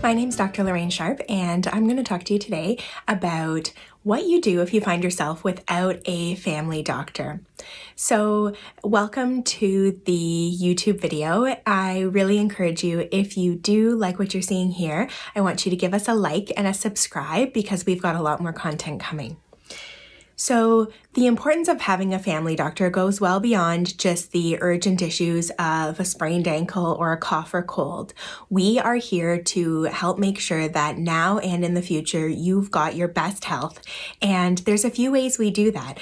My name's Dr. Lorraine Sharp, and I'm going to talk to you today about what you do if you find yourself without a family doctor. So, welcome to the YouTube video. I really encourage you, if you do like what you're seeing here, I want you to give us a like and a subscribe because we've got a lot more content coming. So the importance of having a family doctor goes well beyond just the urgent issues of a sprained ankle or a cough or cold. We are here to help make sure that now and in the future, you've got your best health. And there's a few ways we do that.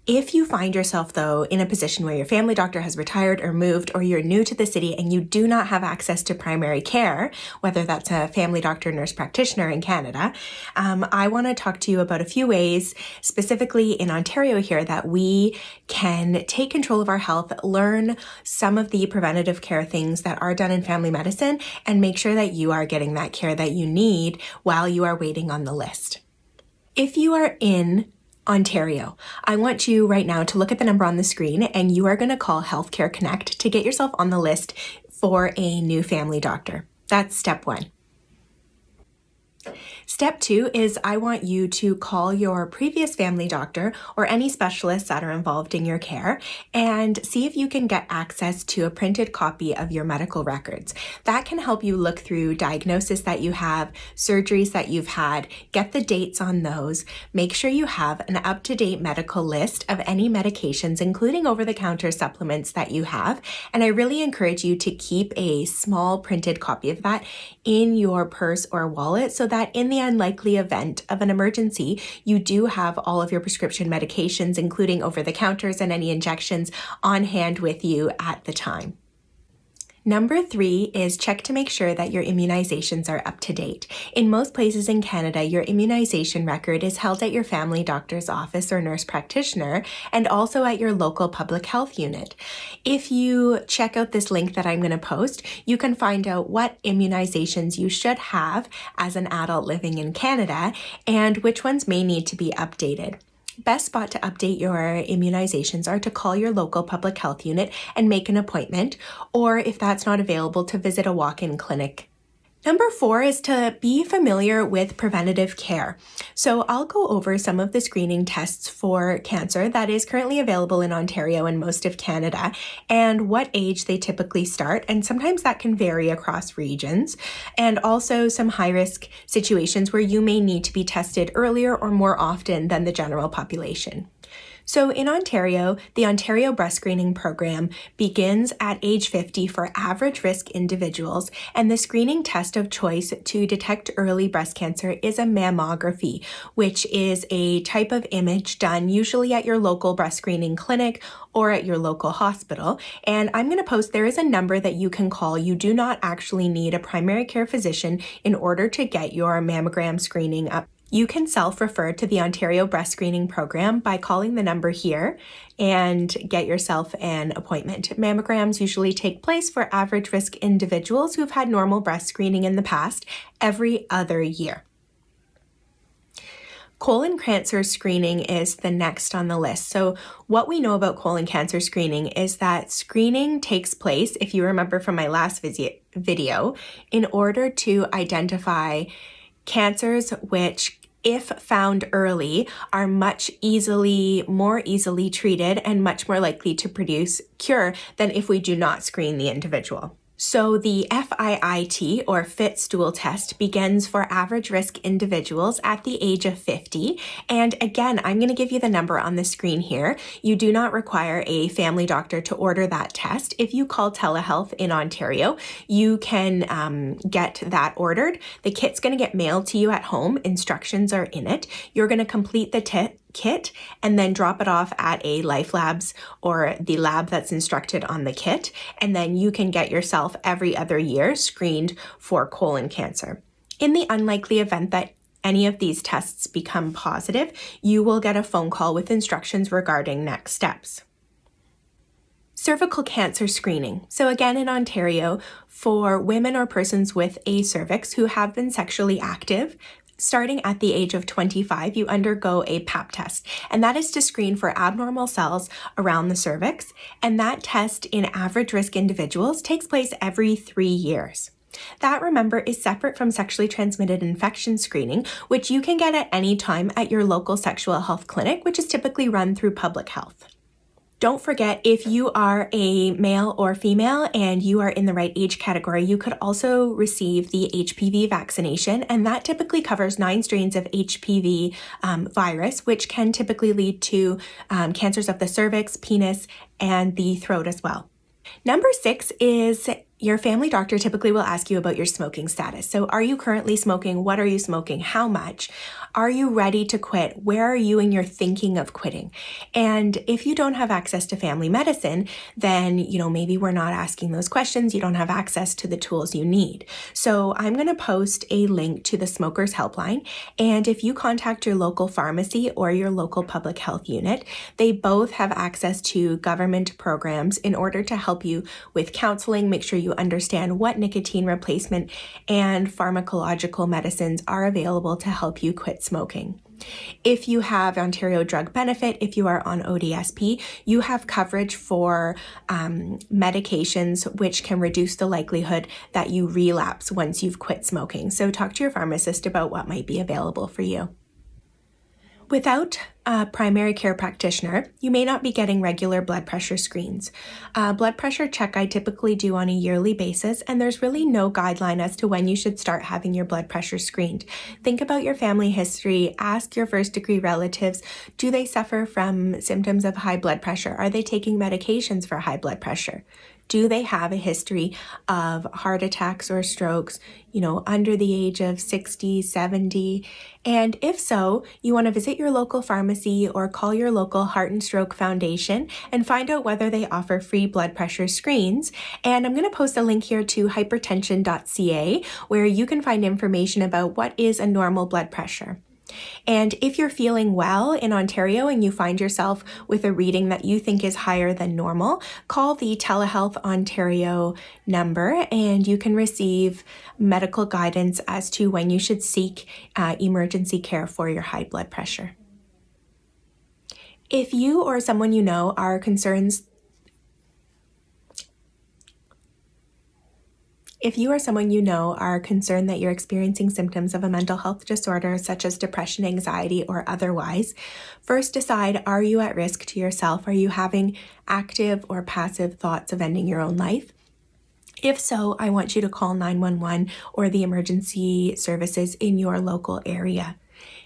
If you find yourself, though, in a position where your family doctor has retired or moved, or you're new to the city and you do not have access to primary care, whether that's a family doctor, nurse practitioner in Canada, I want to talk to you about a few ways, specifically in Ontario here, that we can take control of our health, learn some of the preventative care things that are done in family medicine, and make sure that you are getting that care that you need while you are waiting on the list. If you are in Ontario, I want you right now to look at the number on the screen, and you are going to call Healthcare Connect to get yourself on the list for a new family doctor. That's step one. Step two is I want you to call your previous family doctor or any specialists that are involved in your care and see if you can get access to a printed copy of your medical records. That can help you look through diagnosis that you have, surgeries that you've had, get the dates on those, make sure you have an up-to-date medical list of any medications, including over-the-counter supplements that you have. And I really encourage you to keep a small printed copy of that in your purse or wallet so that in the unlikely event of an emergency, you do have all of your prescription medications, including over-the-counters and any injections, on hand with you at the time. Number three is check to make sure that your immunizations are up to date. In most places in Canada, your immunization record is held at your family doctor's office or nurse practitioner and also at your local public health unit. If you check out this link that I'm going to post, you can find out what immunizations you should have as an adult living in Canada and which ones may need to be updated. Best spot to update your immunizations are to call your local public health unit and make an appointment, or if that's not available, to visit a walk-in clinic. Number four is to be familiar with preventative care. So I'll go over some of the screening tests for cancer that is currently available in Ontario and most of Canada, and what age they typically start, and sometimes that can vary across regions, and also some high-risk situations where you may need to be tested earlier or more often than the general population. So in Ontario, the Ontario Breast Screening Program begins at age 50 for average risk individuals, and the screening test of choice to detect early breast cancer is a mammography, which is a type of image done usually at your local breast screening clinic or at your local hospital. And I'm going to post, there is a number that you can call. You do not actually need a primary care physician in order to get your mammogram screening up. You can self-refer to the Ontario Breast Screening Program by calling the number here and get yourself an appointment. Mammograms usually take place for average risk individuals who've had normal breast screening in the past every other year. Colon cancer screening is the next on the list. So what we know about colon cancer screening is that screening takes place, if you remember from my last video, in order to identify cancers which, if found early, are more easily treated and much more likely to produce cure than if we do not screen the individual. So the FIT, or FIT stool test, begins for average risk individuals at the age of 50. And again, I'm going to give you the number on the screen here. You do not require a family doctor to order that test. If you call telehealth in Ontario, you can get that ordered. The kit's going to get mailed to you at home. Instructions are in it. You're going to complete the kit and then drop it off at a Life Labs or the lab that's instructed on the kit, and then you can get yourself every other year screened for colon cancer. In the unlikely event that any of these tests become positive, you will get a phone call with instructions regarding next steps. Cervical cancer screening. So again, in Ontario, for women or persons with a cervix who have been sexually active, starting at the age of 25, you undergo a Pap test, and that is to screen for abnormal cells around the cervix, and that test in average risk individuals takes place every 3 years. That, remember, is separate from sexually transmitted infection screening, which you can get at any time at your local sexual health clinic, which is typically run through public health. Don't forget, if you are a male or female and you are in the right age category, you could also receive the HPV vaccination, and that typically covers 9 strains of HPV virus, which can typically lead to cancers of the cervix, penis, and the throat as well. Number 6 is your family doctor typically will ask you about your smoking status. So are you currently smoking? What are you smoking? How much? Are you ready to quit? Where are you in your thinking of quitting? And if you don't have access to family medicine, then, maybe we're not asking those questions. You don't have access to the tools you need. So I'm going to post a link to the Smokers Helpline. And if you contact your local pharmacy or your local public health unit, they both have access to government programs in order to help you with counseling, make sure you understand what nicotine replacement and pharmacological medicines are available to help you quit smoking. If you have Ontario Drug Benefit, if you are on ODSP, you have coverage for medications which can reduce the likelihood that you relapse once you've quit smoking. So talk to your pharmacist about what might be available for you. Without a primary care practitioner, you may not be getting regular blood pressure screens. A blood pressure check I typically do on a yearly basis, and there's really no guideline as to when you should start having your blood pressure screened. Think about your family history. Ask your first-degree relatives, do they suffer from symptoms of high blood pressure? Are they taking medications for high blood pressure? Do they have a history of heart attacks or strokes, under the age of 60, 70? And if so, you want to visit your local pharmacy or call your local Heart and Stroke Foundation and find out whether they offer free blood pressure screens. And I'm going to post a link here to hypertension.ca where you can find information about what is a normal blood pressure. And if you're feeling well in Ontario and you find yourself with a reading that you think is higher than normal, call the Telehealth Ontario number and you can receive medical guidance as to when you should seek emergency care for your high blood pressure. If you or someone you know are concerned that you're experiencing symptoms of a mental health disorder, such as depression, anxiety, or otherwise, first decide, are you at risk to yourself? Are you having active or passive thoughts of ending your own life? If so, I want you to call 911 or the emergency services in your local area.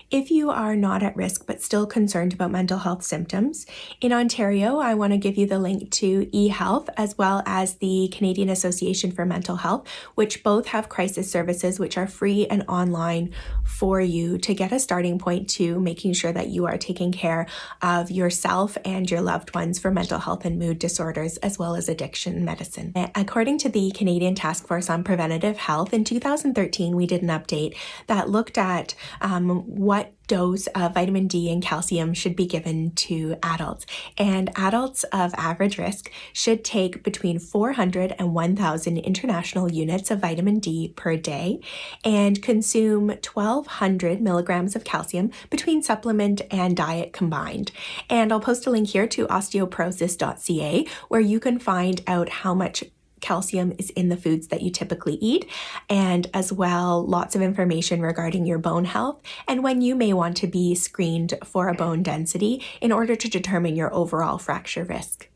If you are not at risk but still concerned about mental health symptoms, in Ontario, I want to give you the link to eHealth as well as the Canadian Association for Mental Health, which both have crisis services which are free and online for you to get a starting point to making sure that you are taking care of yourself and your loved ones for mental health and mood disorders as well as addiction medicine. According to the Canadian Task Force on Preventative Health, in 2013, we did an update that looked at what dose of vitamin D and calcium should be given to adults. And adults of average risk should take between 400 and 1,000 international units of vitamin D per day and consume 1,200 milligrams of calcium between supplement and diet combined. And I'll post a link here to osteoporosis.ca where you can find out how much calcium is in the foods that you typically eat, and as well lots of information regarding your bone health and when you may want to be screened for a bone density in order to determine your overall fracture risk.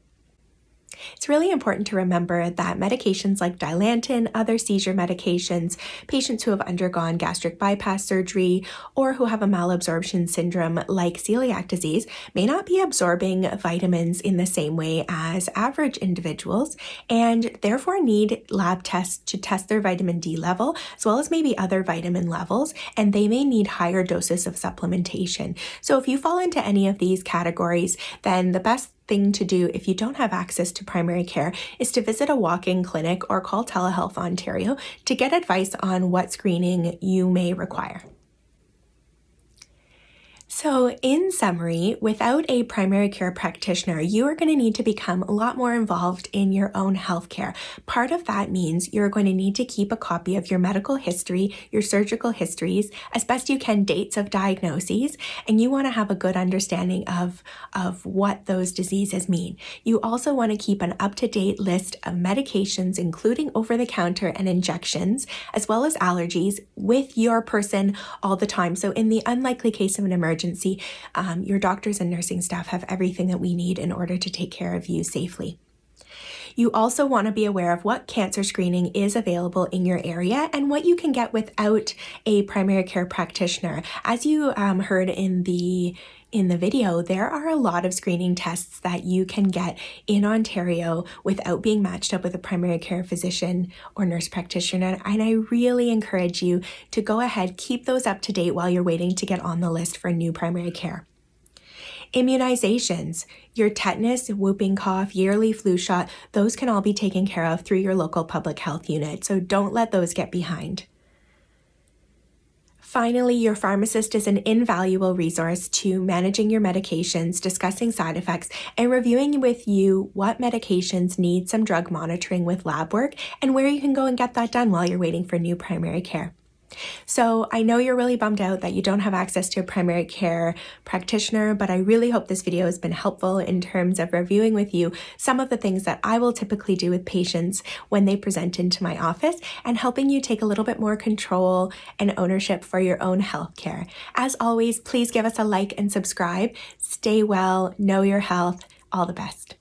It's really important to remember that medications like Dilantin, other seizure medications, patients who have undergone gastric bypass surgery, or who have a malabsorption syndrome like celiac disease may not be absorbing vitamins in the same way as average individuals, and therefore need lab tests to test their vitamin D level, as well as maybe other vitamin levels, and they may need higher doses of supplementation. So if you fall into any of these categories, then the best thing to do if you don't have access to primary care is to visit a walk-in clinic or call Telehealth Ontario to get advice on what screening you may require. So, in summary, without a primary care practitioner, you are going to need to become a lot more involved in your own healthcare. Part of that means you're going to need to keep a copy of your medical history, your surgical histories, as best you can, dates of diagnoses, and you want to have a good understanding of what those diseases mean. You also want to keep an up-to-date list of medications, including over-the-counter and injections, as well as allergies, with your person all the time. So, in the unlikely case of an emergency, your doctors and nursing staff have everything that we need in order to take care of you safely. You also want to be aware of what cancer screening is available in your area and what you can get without a primary care practitioner. As you heard in the video, there are a lot of screening tests that you can get in Ontario without being matched up with a primary care physician or nurse practitioner. And I really encourage you to go ahead, keep those up to date while you're waiting to get on the list for new primary care. Immunizations, your tetanus, whooping cough, yearly flu shot, those can all be taken care of through your local public health unit. So don't let those get behind. Finally, your pharmacist is an invaluable resource to managing your medications, discussing side effects, and reviewing with you what medications need some drug monitoring with lab work and where you can go and get that done while you're waiting for new primary care. So I know you're really bummed out that you don't have access to a primary care practitioner, but I really hope this video has been helpful in terms of reviewing with you some of the things that I will typically do with patients when they present into my office and helping you take a little bit more control and ownership for your own healthcare. As always, please give us a like and subscribe. Stay well, know your health. All the best.